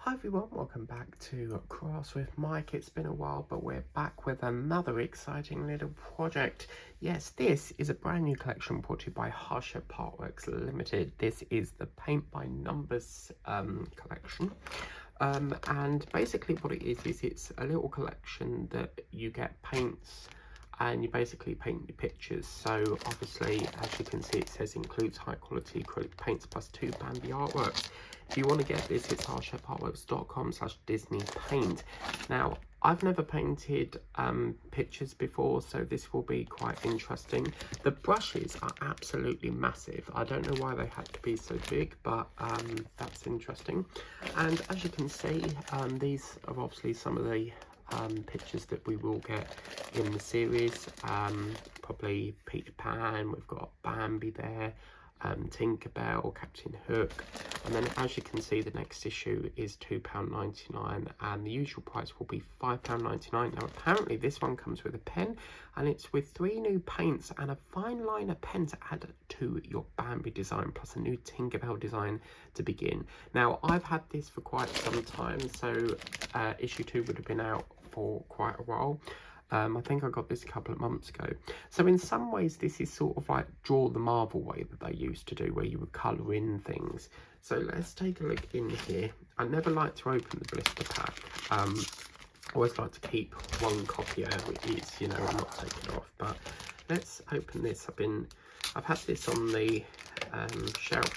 Hi everyone, welcome back to Crafts with Mike. It's been a while, but we're back with another exciting little project. Yes, this is a brand new collection brought to you by Hardship Artworks Limited. This is the Paint by Numbers collection. And basically what it is it's a little collection that you get paints and you basically paint your pictures. So obviously, as you can see, it says includes high quality acrylic paints plus 2 Bambi artworks. If you want to get this, it's hardshapeartworks.com/DisneyPaint. Now, I've never painted pictures before, so this will be quite interesting. The brushes are absolutely massive. I don't know why they had to be so big, but that's interesting. And as you can see, these are obviously some of the pictures that we will get in the series. Probably Peter Pan, we've got Bambi there, Tinkerbell, Captain Hook, and then as you can see the next issue is £2.99 and the usual price will be £5.99. Now apparently this one comes with a pen and it's with 3 new paints and a fine liner pen to add to your Bambi design plus a new Tinkerbell design to begin. Now I've had this for quite some time, so issue 2 would have been out for quite a while. I think I got this a couple of months ago. So in some ways this is sort of like Draw the Marvel way that they used to do, where you would colour in things. So let's take a look in here. I never like to open the blister pack. I always like to keep one copy out with ease, you know, and not take it off. But let's open this. I've had this on the shelf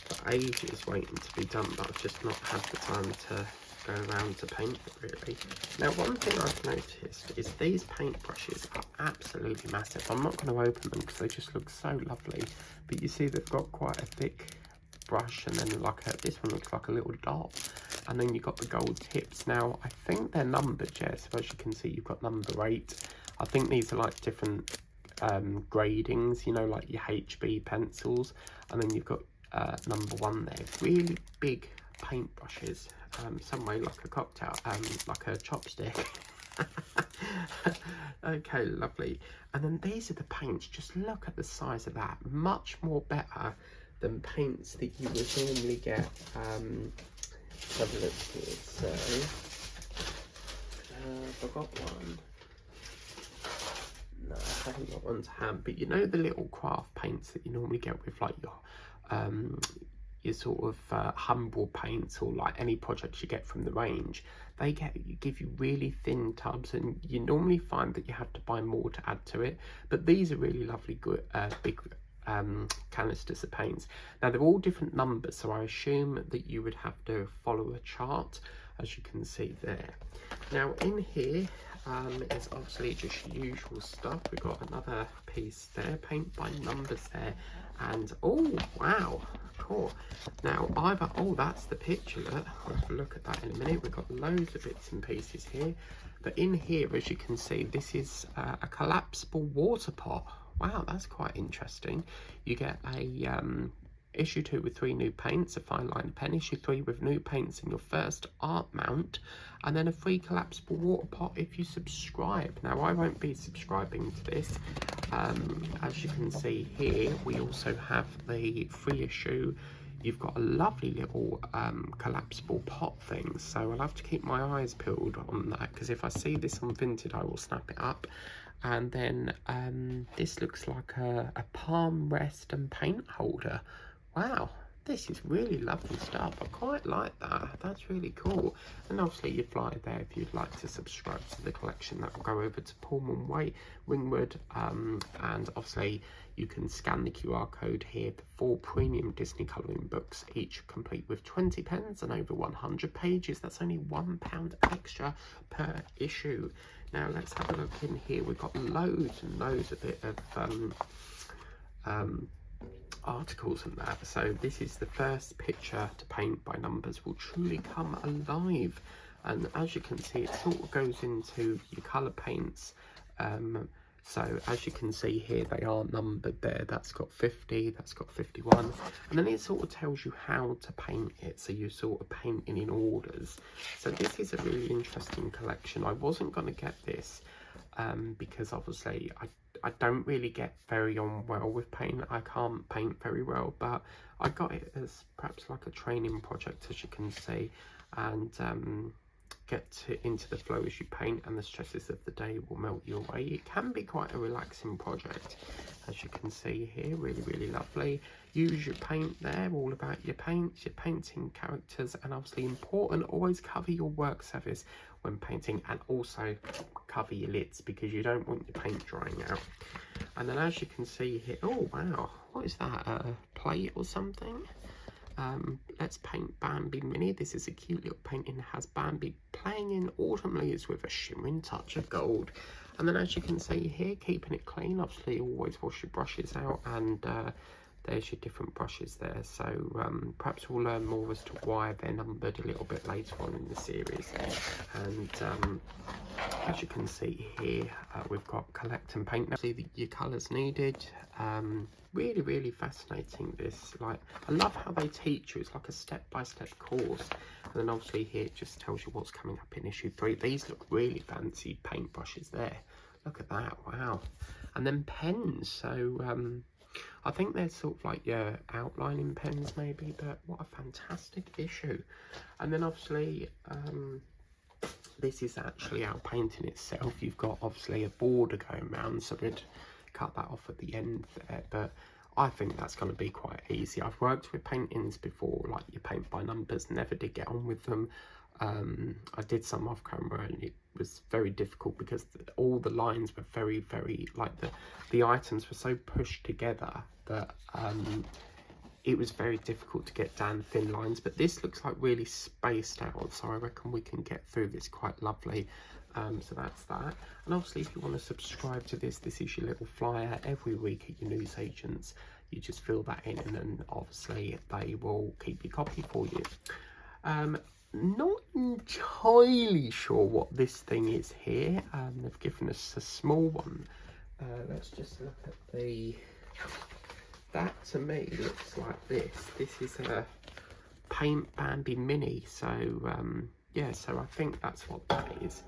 for ages waiting to be done, but I've just not had the time to go around to paint it really. Now one thing I've noticed is these paint brushes are absolutely massive. I'm not going to open them because they just look so lovely, but you see they've got quite a thick brush, and then like this one looks like a little dot, and then you've got the gold tips. Now I think they're numbered, yeah, so as you can see you've got number 8. I think these are like different gradings, you know, like your HB pencils, and then you've got number 1 there. Really big paint brushes, some way like a cocktail, like a chopstick. Okay, lovely. And then these are the paints. Just look at the size of that. Much more better than paints that you would normally get. Let's have a look here. So I've got one. No, I haven't got one to hand, but you know the little craft paints that you normally get with like your sort of humble paints, or like any projects you get from the range, they give you really thin tubs, and you normally find that you have to buy more to add to it. But these are really lovely, good big canisters of paints. Now they're all different numbers, so I assume that you would have to follow a chart, as you can see there. Now in here it's obviously just usual stuff. We've got another piece there, Paint by Numbers there, and oh wow, cool. Now oh, that's the picture. I'll have a look at that in a minute. We've got loads of bits and pieces here, but in here, as you can see, this is a collapsible water pot. Wow, that's quite interesting. You get a issue 2 with 3 new paints, a fine line pen, issue 3 with new paints in your first art mount, and then a free collapsible water pot if you subscribe. Now I won't be subscribing to this. As you can see here, we also have the free issue. You've got a lovely little collapsible pot thing, so I'll have to keep my eyes peeled on that, because if I see this on Vinted I will snap it up. And then this looks like a palm rest and paint holder. Wow, this is really lovely stuff. I quite like that. That's really cool. And obviously your flyer there if you'd like to subscribe to the collection. That will go over to Pullman Way, Ringwood, and obviously you can scan the QR code here for 4 premium Disney colouring books, each complete with 20 pens and over 100 pages. That's only £1 extra per issue. Now let's have a look in here. We've got loads and loads of bit of articles and that. So this is the first picture to Paint by Numbers will truly come alive, and as you can see it sort of goes into your colour paints. So as you can see here, they are numbered there. That's got 50, that's got 51, and then it sort of tells you how to paint it, so you sort of painting in orders. So this is a really interesting collection. I wasn't going to get this because obviously I don't really get very on well with paint. I can't paint very well, but I got it as perhaps like a training project, as you can see, and get into the flow as you paint, and the stresses of the day will melt you away. It can be quite a relaxing project, as you can see here. Really lovely. Use your paint there, all about your paints, your painting characters, and obviously important, always cover your work surface when painting, and also cover your lids because you don't want your paint drying out. And then as you can see here, oh wow, what is that, a plate or something? Let's paint Bambi Mini. This is a cute little painting that has Bambi playing in autumn leaves with a shimmering touch of gold. And then as you can see here, keeping it clean, obviously always wash your brushes out, and there's your different brushes there. So perhaps we'll learn more as to why they're numbered a little bit later on in the series. And as you can see here, we've got collect and paint. Now see your colours needed. Really fascinating, this. Like, I love how they teach you. It's like a step-by-step course. And then obviously here it just tells you what's coming up in issue 3. These look really fancy paintbrushes there. Look at that, wow. And then pens. So I think they're sort of like your outlining pens maybe, but what a fantastic issue. And then obviously this is actually our painting itself. You've got obviously a border going round, so we'd cut that off at the end there, but I think that's going to be quite easy. I've worked with paintings before, like you paint by numbers, never did get on with them. I did some off camera and it was very difficult because all the lines were very like the items were so pushed together that it was very difficult to get down thin lines. But this looks like really spaced out, so I reckon we can get through this quite lovely. So that's that. And obviously if you want to subscribe to this is your little flyer every week at your newsagents. You just fill that in and then obviously they will keep your copy for you. Not entirely sure what this thing is here. They've given us a small one. Let's just look at the... That to me looks like this. This is a Paint Bambi Mini. So yeah, so I think that's what that is.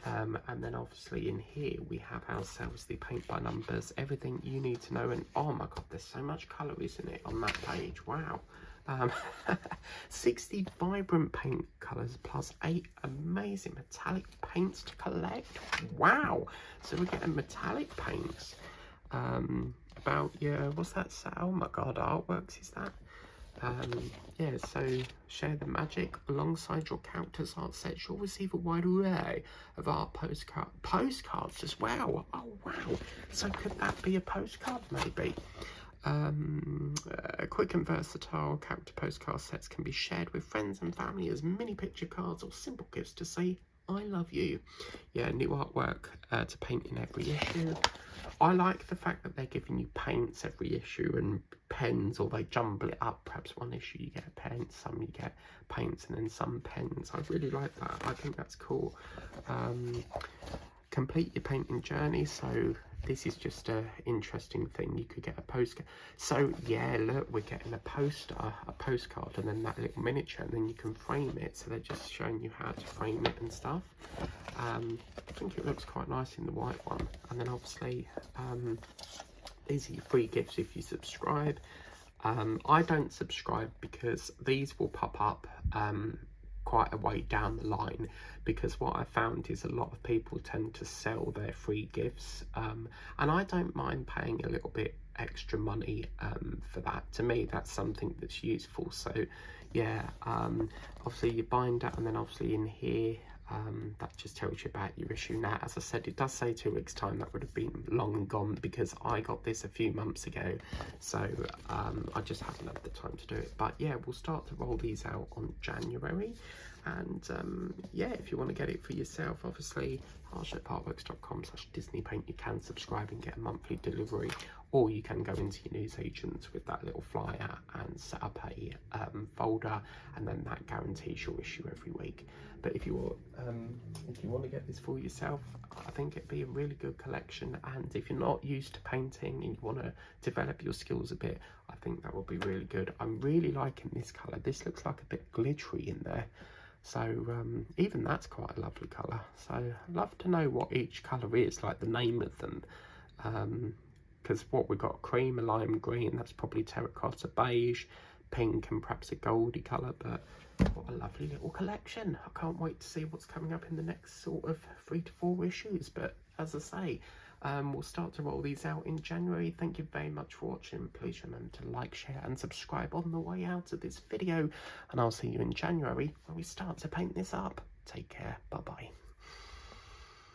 And then obviously in here we have ourselves the paint by numbers, everything you need to know. And oh my god, there's so much colour, isn't it, on that page? Wow. 60 vibrant paint colours plus 8 amazing metallic paints to collect. Wow, so we're getting metallic paints. About your, what's that? Oh my god, Artworks is that? Yeah, so share the magic alongside your character's art sets. You'll receive a wide array of art postcards as well. Oh wow, so could that be a postcard maybe? Quick and versatile character postcard sets can be shared with friends and family as mini picture cards or simple gifts to say I love you. Yeah, new artwork to paint in every issue. I like the fact that they're giving you paints every issue and pens, or they jumble it up. Perhaps one issue you get a pen, some you get paints, and then some pens. I really like that. I think that's cool. Complete your painting journey. So this is just a interesting thing. You could get a postcard. So yeah, look, we're getting a postcard, and then that little miniature, and then you can frame it. So they're just showing you how to frame it and stuff. I think it looks quite nice in the white one. And then obviously these are your free gifts if you subscribe. I don't subscribe because these will pop up quite a way down the line, because what I found is a lot of people tend to sell their free gifts, and I don't mind paying a little bit extra money for that. To me, that's something that's useful. So yeah, obviously you bind that, and then obviously in here that just tells you about your issue. Now, as I said, it does say 2 weeks time. That would have been long and gone because I got this a few months ago, so I just haven't had the time to do it. But yeah, we'll start to roll these out on January. And yeah, if you want to get it for yourself, obviously heartshapedpartworks.com/DisneyPaint, you can subscribe and get a monthly delivery, or you can go into your newsagents with that little flyer and set up a folder, and then that guarantees your issue every week. But if you want to get this for yourself, I think it'd be a really good collection. And if you're not used to painting and you want to develop your skills a bit, I think that will be really good. I'm really liking this colour. This looks like a bit glittery in there. So even that's quite a lovely colour. So I'd love to know what each colour is, like the name of them. Because what we've got, cream, a lime green, that's probably terracotta beige, pink and perhaps a goldy colour. But what a lovely little collection. I can't wait to see what's coming up in the next sort of 3 to 4 issues. But as I say, we'll start to roll these out in January. Thank you very much for watching. Please remember to like, share and subscribe on the way out of this video. And I'll see you in January when we start to paint this up. Take care. Bye-bye.